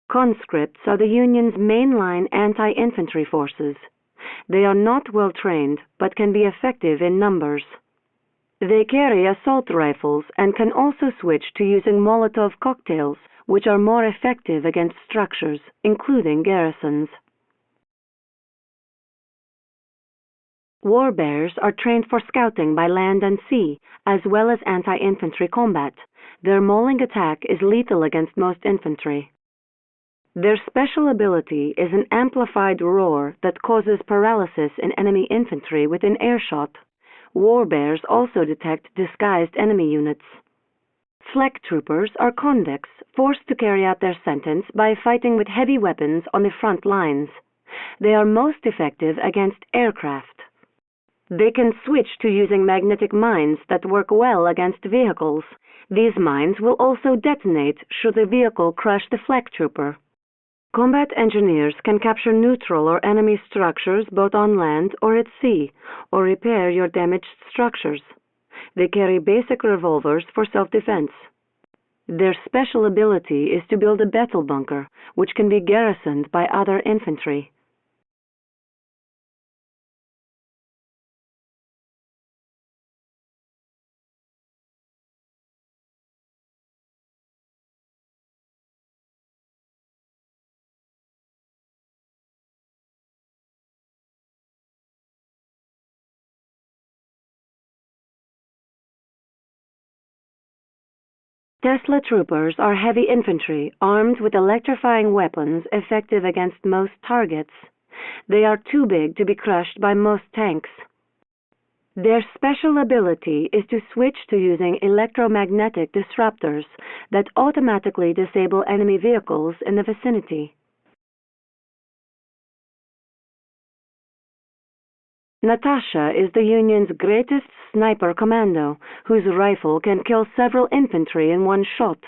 Conscripts are the Union's mainline anti-infantry forces. They are not well trained, but can be effective in numbers. They carry assault rifles and can also switch to using Molotov cocktails, which are more effective against structures, including garrisons. War bears are trained for scouting by land and sea, as well as anti-infantry combat. Their mauling attack is lethal against most infantry. Their special ability is an amplified roar that causes paralysis in enemy infantry within earshot. War bears also detect disguised enemy units. Flak troopers are convicts forced to carry out their sentence by fighting with heavy weapons on the front lines. They are most effective against aircraft. They can switch to using magnetic mines that work well against vehicles. These mines will also detonate should the vehicle crush the flak trooper. Combat engineers can capture neutral or enemy structures both on land or at sea, or repair your damaged structures. They carry basic revolvers for self-defense. Their special ability is to build a battle bunker, which can be garrisoned by other infantry. Tesla troopers are heavy infantry armed with electrifying weapons effective against most targets. They are too big to be crushed by most tanks. Their special ability is to switch to using electromagnetic disruptors that automatically disable enemy vehicles in the vicinity. Natasha is the Union's greatest sniper commando, whose rifle can kill several infantry in one shot.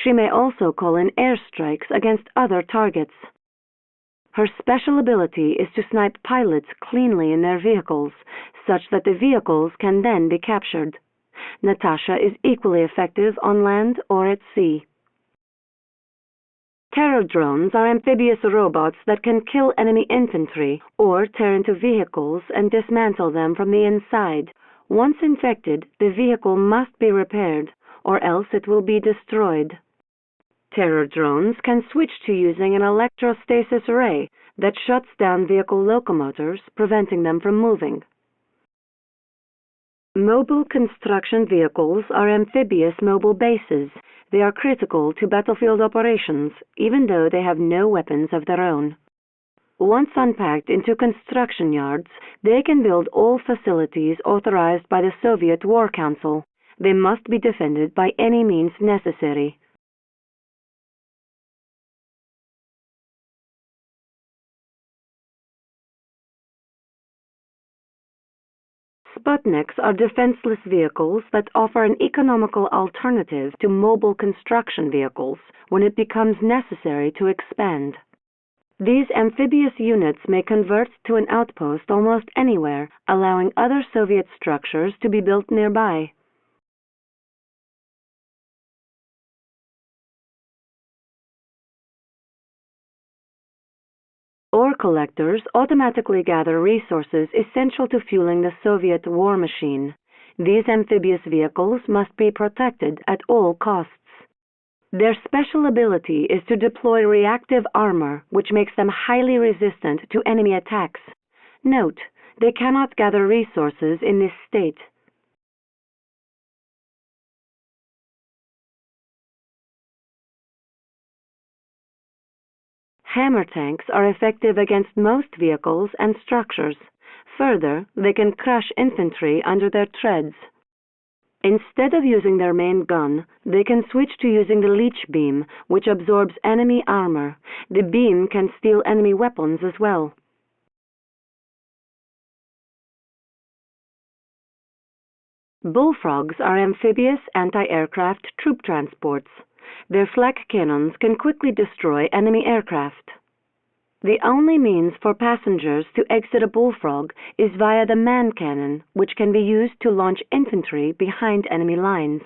She may also call in airstrikes against other targets. Her special ability is to snipe pilots cleanly in their vehicles, such that the vehicles can then be captured. Natasha is equally effective on land or at sea. Terror drones are amphibious robots that can kill enemy infantry or tear into vehicles and dismantle them from the inside. Once infected, the vehicle must be repaired, or else it will be destroyed. Terror drones can switch to using an electrostasis ray that shuts down vehicle locomotors, preventing them from moving. Mobile construction vehicles are amphibious mobile bases. They are critical to battlefield operations, even though they have no weapons of their own. Once unpacked into construction yards, they can build all facilities authorized by the Soviet War Council. They must be defended by any means necessary. Sputniks are defenseless vehicles that offer an economical alternative to mobile construction vehicles when it becomes necessary to expand. These amphibious units may convert to an outpost almost anywhere, allowing other Soviet structures to be built nearby. Ore collectors automatically gather resources essential to fueling the Soviet war machine. These amphibious vehicles must be protected at all costs. Their special ability is to deploy reactive armor, which makes them highly resistant to enemy attacks. Note, they cannot gather resources in this state. Hammer tanks are effective against most vehicles and structures. Further, they can crush infantry under their treads. Instead of using their main gun, they can switch to using the leech beam, which absorbs enemy armor. The beam can steal enemy weapons as well. Bullfrogs are amphibious anti-aircraft troop transports. Their flak cannons can quickly destroy enemy aircraft. The only means for passengers to exit a bullfrog is via the man cannon, which can be used to launch infantry behind enemy lines.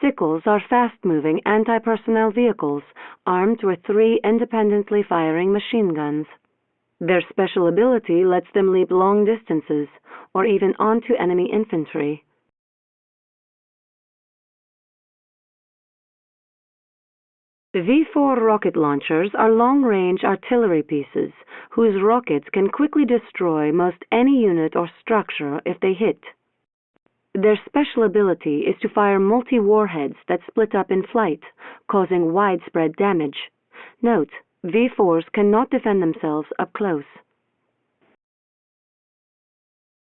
Sickles are fast-moving anti-personnel vehicles armed with 3 independently firing machine guns. Their special ability lets them leap long distances or even onto enemy infantry. V-4 rocket launchers are long-range artillery pieces whose rockets can quickly destroy most any unit or structure if they hit. Their special ability is to fire multi-warheads that split up in flight, causing widespread damage. Note, V-4s cannot defend themselves up close.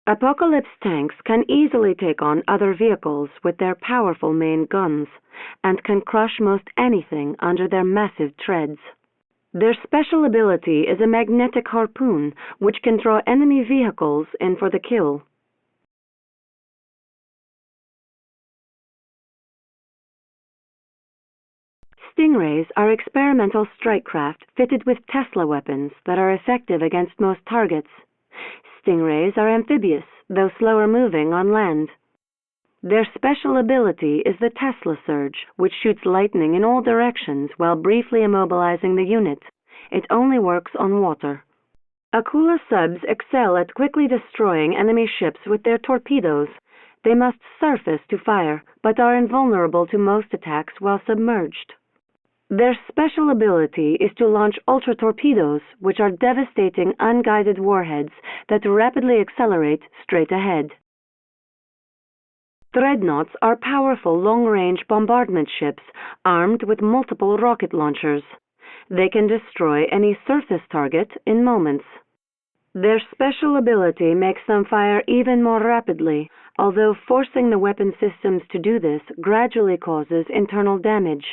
Apocalypse tanks can easily take on other vehicles with their powerful main guns, and can crush most anything under their massive treads. Their special ability is a magnetic harpoon, which can draw enemy vehicles in for the kill. Stingrays are experimental strike craft fitted with Tesla weapons that are effective against most targets. Stingrays are amphibious, though slower moving on land. Their special ability is the Tesla surge, which shoots lightning in all directions while briefly immobilizing the unit. It only works on water. Akula subs excel at quickly destroying enemy ships with their torpedoes. They must surface to fire, but are invulnerable to most attacks while submerged. Their special ability is to launch ultra-torpedoes, which are devastating unguided warheads that rapidly accelerate straight ahead. Dreadnoughts are powerful long-range bombardment ships armed with multiple rocket launchers. They can destroy any surface target in moments. Their special ability makes them fire even more rapidly, although forcing the weapon systems to do this gradually causes internal damage.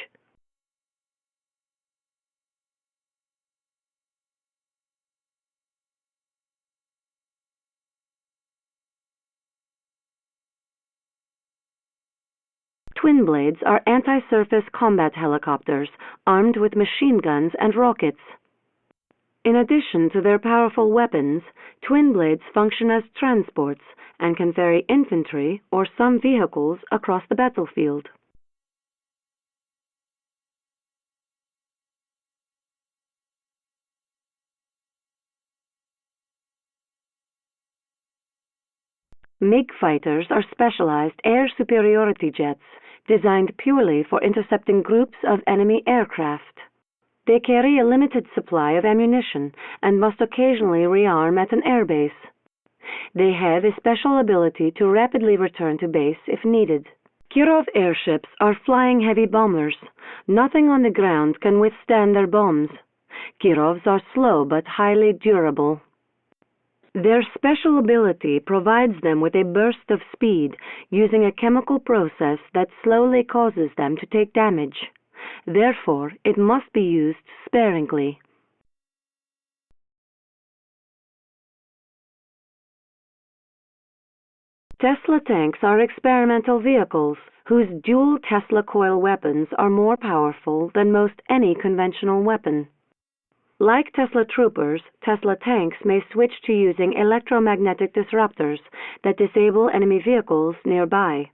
Twin blades are anti-surface combat helicopters armed with machine guns and rockets. In addition to their powerful weapons, twin blades function as transports and can ferry infantry or some vehicles across the battlefield. MiG fighters are specialized air superiority jets designed purely for intercepting groups of enemy aircraft. They carry a limited supply of ammunition and must occasionally rearm at an airbase. They have a special ability to rapidly return to base if needed. Kirov airships are flying heavy bombers. Nothing on the ground can withstand their bombs. Kirovs are slow but highly durable. Their special ability provides them with a burst of speed using a chemical process that slowly causes them to take damage. Therefore, it must be used sparingly. Tesla tanks are experimental vehicles whose dual Tesla coil weapons are more powerful than most any conventional weapon. Like Tesla troopers, Tesla tanks may switch to using electromagnetic disruptors that disable enemy vehicles nearby.